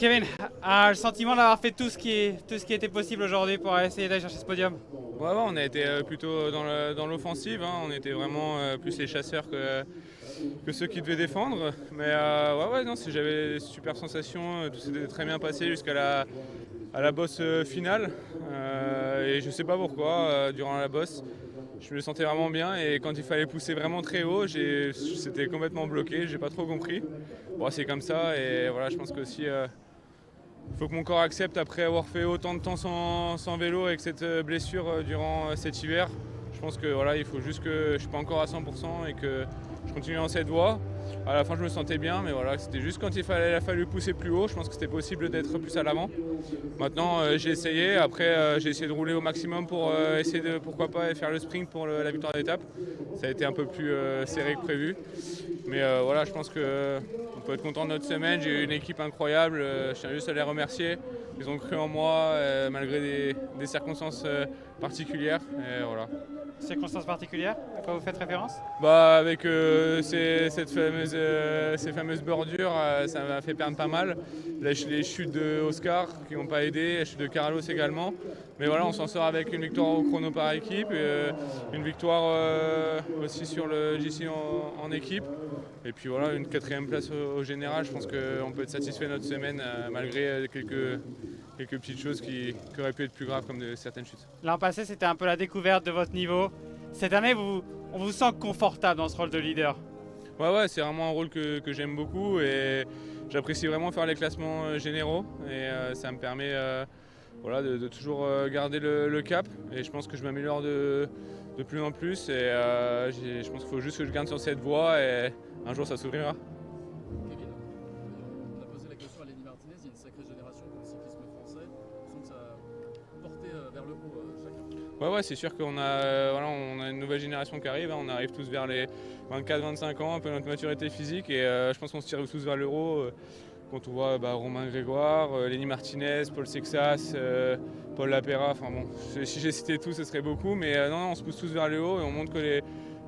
Kevin, le sentiment d'avoir fait tout ce qui était possible aujourd'hui pour essayer d'aller chercher ce podium. Ouais, on a été plutôt dans l'offensive, hein. On était vraiment plus les chasseurs que ceux qui devaient défendre. Mais non, j'avais des super sensations, tout s'était très bien passé jusqu'à la bosse finale. Et je sais pas pourquoi, durant la bosse, je me sentais vraiment bien et quand il fallait pousser vraiment très haut, c'était complètement bloqué, j'ai pas trop compris. Bon, c'est comme ça et voilà, je pense qu'aussi il faut que mon corps accepte après avoir fait autant de temps sans vélo avec cette blessure durant cet hiver. Je pense que voilà, il faut juste que je ne suis pas encore à 100% et que je continue dans cette voie. À la fin, je me sentais bien, mais voilà, c'était juste quand il a fallu pousser plus haut. Je pense que c'était possible d'être plus à l'avant. Maintenant, j'ai essayé. Après, j'ai essayé de rouler au maximum pour essayer de, pourquoi pas, faire le sprint pour la victoire d'étape. Ça a été un peu plus serré que prévu. Mais voilà, je pense qu'on peut être content de notre semaine. J'ai eu une équipe incroyable. Je tiens juste à les remercier. Ils ont cru en moi malgré des circonstances particulières. Et voilà. Circonstances particulières, à quoi vous faites référence? Avec ces fameuses bordures, ça m'a fait perdre pas mal. Les chutes de Oscar qui n'ont pas aidé, les chutes de Carlos également. Mais voilà, on s'en sort avec une victoire au chrono par équipe, une victoire aussi sur le GC en équipe. Et puis voilà, une quatrième place au général. Je pense qu'on peut être satisfait de notre semaine malgré quelques petites choses qui auraient pu être plus graves comme certaines chutes. L'an passé, c'était un peu la découverte de votre niveau. Cette année, on vous sent confortable dans ce rôle de leader. Ouais, c'est vraiment un rôle que j'aime beaucoup et j'apprécie vraiment faire les classements généraux et ça me permet voilà, de toujours garder le cap et je pense que je m'améliore de plus en plus et je pense qu'il faut juste que je garde sur cette voie et un jour ça s'ouvrira. Kevin, on a posé la question à Lenny Martinez, il y a une sacrée génération dans le cyclisme français. On sent que ça a porté vers le haut chacun. Ouais, c'est sûr qu'on a, on a une nouvelle génération qui arrive, hein. On arrive tous vers les 24-25 ans, un peu notre maturité physique et je pense qu'on se tire tous vers l'euro. Quand on voit Romain Grégoire, Lenny Martinez, Paul Sexas, Paul Lapera, enfin bon, si j'ai cité tous ce serait beaucoup, mais non, on se pousse tous vers le haut et on montre que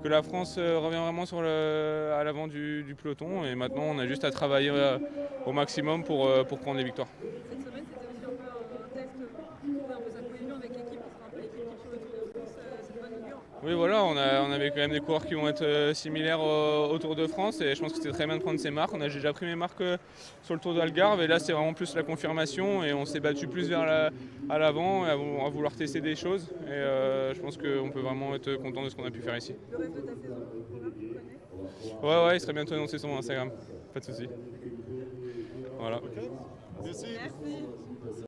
la France revient vraiment à l'avant du peloton et maintenant on a juste à travailler au maximum pour prendre les victoires. Cette semaine, c'était aussi un peu un test pour trouver un peu sa cohésion avec l'équipe. Ce sera un peu l'équipe qui sur le Tour de France, cette bonne augure. Oui, voilà, on avait quand même des coureurs qui vont être similaires au Tour de France et je pense que c'était très bien de prendre ces marques. J'ai déjà pris mes marques sur le Tour d'Algarve et là c'est vraiment plus la confirmation et on s'est battu plus à l'avant et à vouloir tester des choses et je pense qu'on peut vraiment être content de ce qu'on a pu faire ici. Le reste de ta saison, le programme, tu connais? Ouais, il serait bientôt annoncé sur mon Instagram, pas de soucis. Voilà. Merci. Merci.